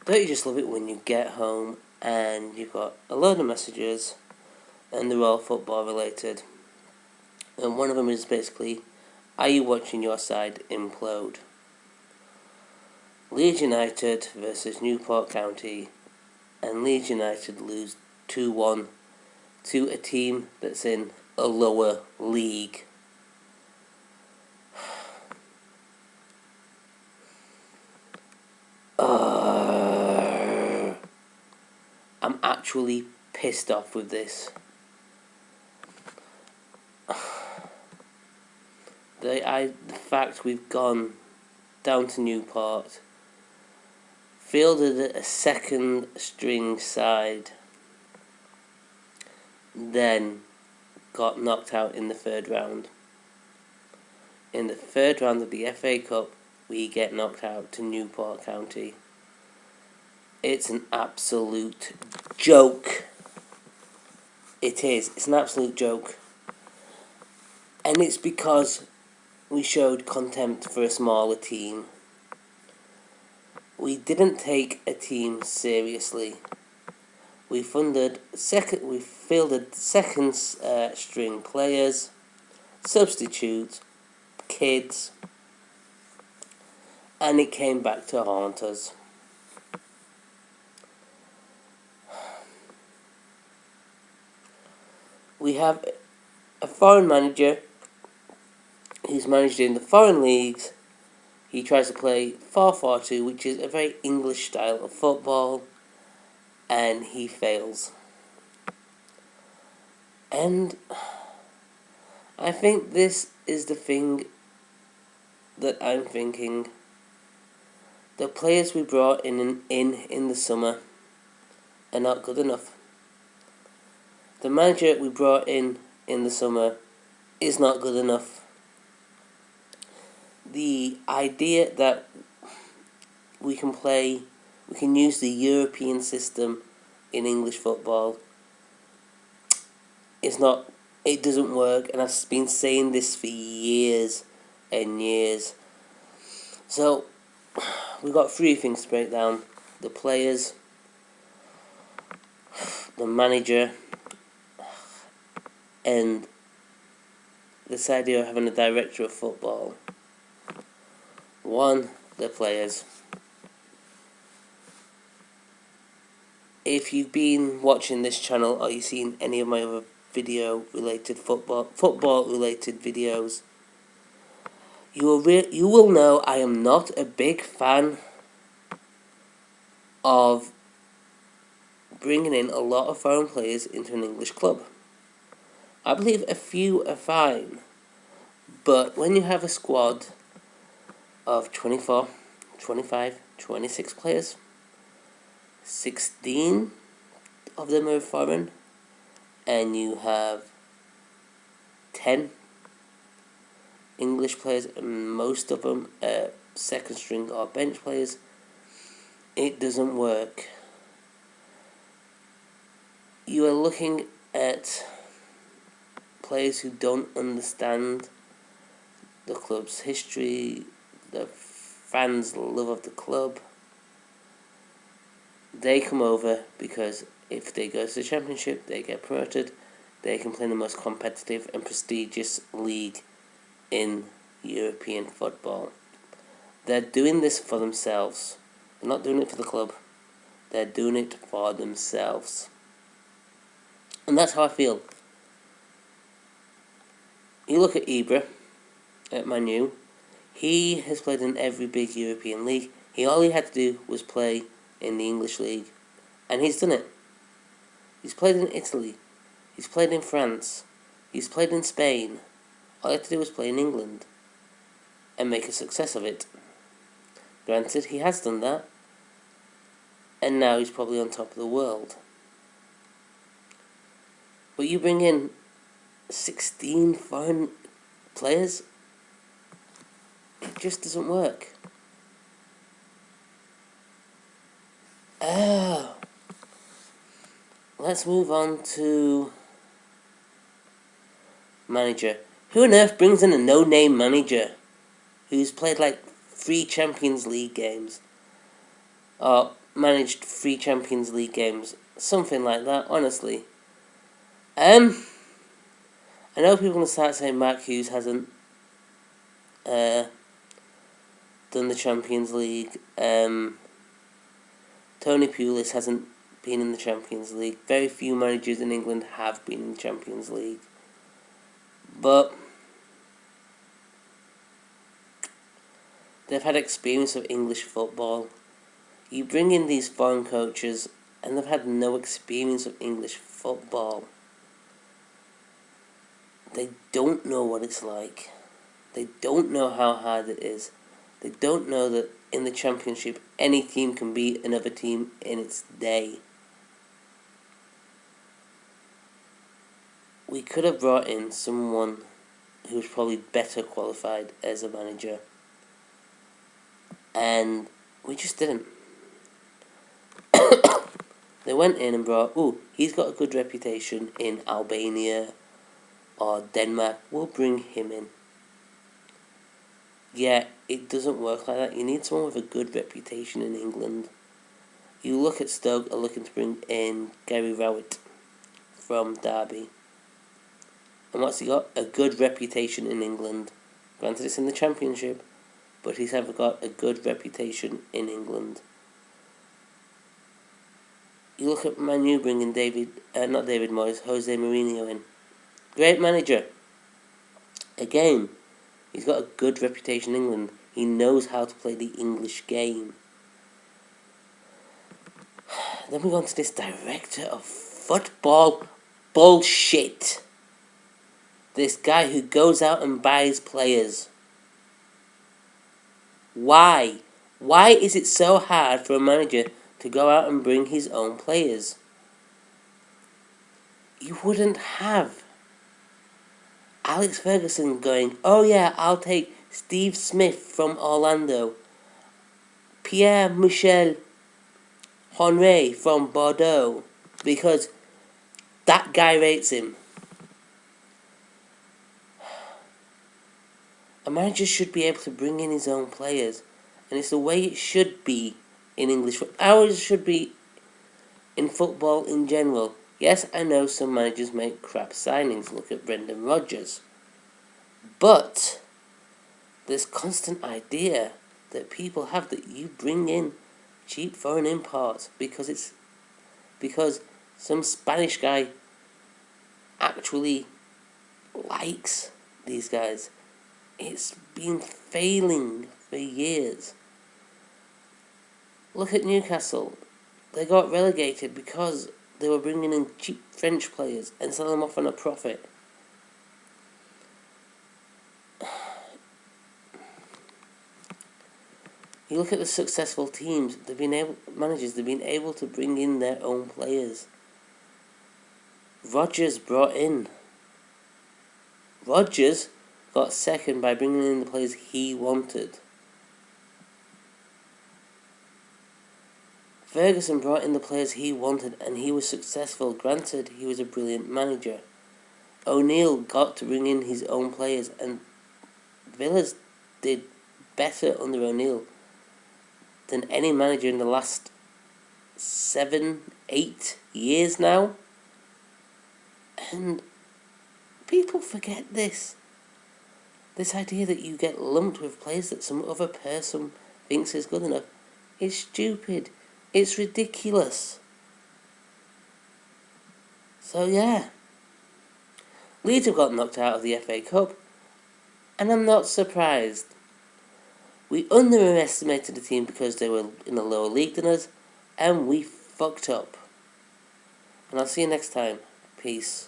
Don't you just love it when you get home and you've got a load of messages and they're all football related? And one of them is basically, are you watching your side implode? Leeds United versus Newport County, and Leeds United lose 2-1 to a team that's in a lower league. I'm actually pissed off with this. The fact we've gone down to Newport, fielded a second string side, then got knocked out in the third round. In the third round of the FA Cup, we get knocked out to Newport County. It's an absolute joke. It is. It's an absolute joke. And it's because we showed contempt for a smaller team. We didn't take a team seriously. We fielded second string players, substitutes, kids, and it came back to haunt us. We have a foreign manager who's managed in the foreign leagues. He tries to play 4-4-2, which is a very English style of football, and he fails. And I think this is the thing that I'm thinking. The players we brought in the summer are not good enough. The manager we brought in the summer is not good enough. The idea that we can use the European system in English football it doesn't work, and I've been saying this for years and years. So, we've got three things to break down: the players, the manager, and this idea of having a director of football. One, the players. If you've been watching this channel or you've seen any of my other football related videos, you will know I am not a big fan of bringing in a lot of foreign players into an English club. I believe a few are fine, but when you have a squad of 24, 25, 26 players, 16 of them are foreign, and you have 10 English players, and most of them are second string or bench players, it doesn't work. You are looking at players who don't understand the club's history, the fans' love of the club. They come over because if they go to the Championship, they get promoted, they can play in the most competitive and prestigious league in European football. They're doing this for themselves. They're not doing it for the club. They're doing it for themselves. And that's how I feel. You look at Ibra at Man U. He has played in every big European league. All he had to do was play in the English league, and he's done it. He's played in Italy. He's played in France. He's played in Spain. All he had to do was play in England and make a success of it. Granted, he has done that, and now he's probably on top of the world. But you bring in 16 foreign players, it just doesn't work. Let's move on to manager. Who on earth brings in a no-name manager who's played like 3 Champions League games? Or managed 3 Champions League games. Something like that, honestly. I know people are going to start saying Mark Hughes hasn't done the Champions League. Tony Pulis hasn't been in the Champions League. Very few managers in England have been in the Champions League. But they've had experience of English football. You bring in these foreign coaches and they've had no experience of English football. They don't know what it's like. They don't know how hard it is. They don't know that in the Championship any team can beat another team in its day. We could have brought in someone who was probably better qualified as a manager, and we just didn't. They went in and brought, he's got a good reputation in Albania or Denmark, we'll bring him in. Yeah, it doesn't work like that. You need someone with a good reputation in England. You look at Stoke are looking to bring in Gary Rowett from Derby. And what's he got? A good reputation in England. Granted, it's in the Championship, but he's ever got a good reputation in England. You look at Man U bringing not David Moyes, Jose Mourinho in. Great manager. Again, he's got a good reputation in England. He knows how to play the English game. Then we go on to this director of football bullshit. This guy who goes out and buys players. Why? Why is it so hard for a manager to go out and bring his own players? You wouldn't have Alex Ferguson going, oh yeah, I'll take Steve Smith from Orlando, Pierre-Michel Henry from Bordeaux, because that guy rates him. A manager should be able to bring in his own players, and it's the way it should be in English. Ours should be in football in general. Yes, I know some managers make crap signings. Look at Brendan Rodgers. But this constant idea that people have that you bring in cheap foreign imports because some Spanish guy actually likes these guys. It's been failing for years. Look at Newcastle. They got relegated because they were bringing in cheap French players and selling them off on a profit. You look at the successful teams, they've been able to bring in their own players. Rodgers got second by bringing in the players he wanted. Ferguson brought in the players he wanted and he was successful. Granted, he was a brilliant manager. O'Neill got to bring in his own players and Villa's did better under O'Neill than any manager in the last 7-8 years now. And people forget this. This idea that you get lumped with players that some other person thinks is good enough is stupid. It's ridiculous. So yeah. Leeds have got knocked out of the FA Cup, and I'm not surprised. We underestimated the team because they were in a lower league than us, and we fucked up. And I'll see you next time. Peace.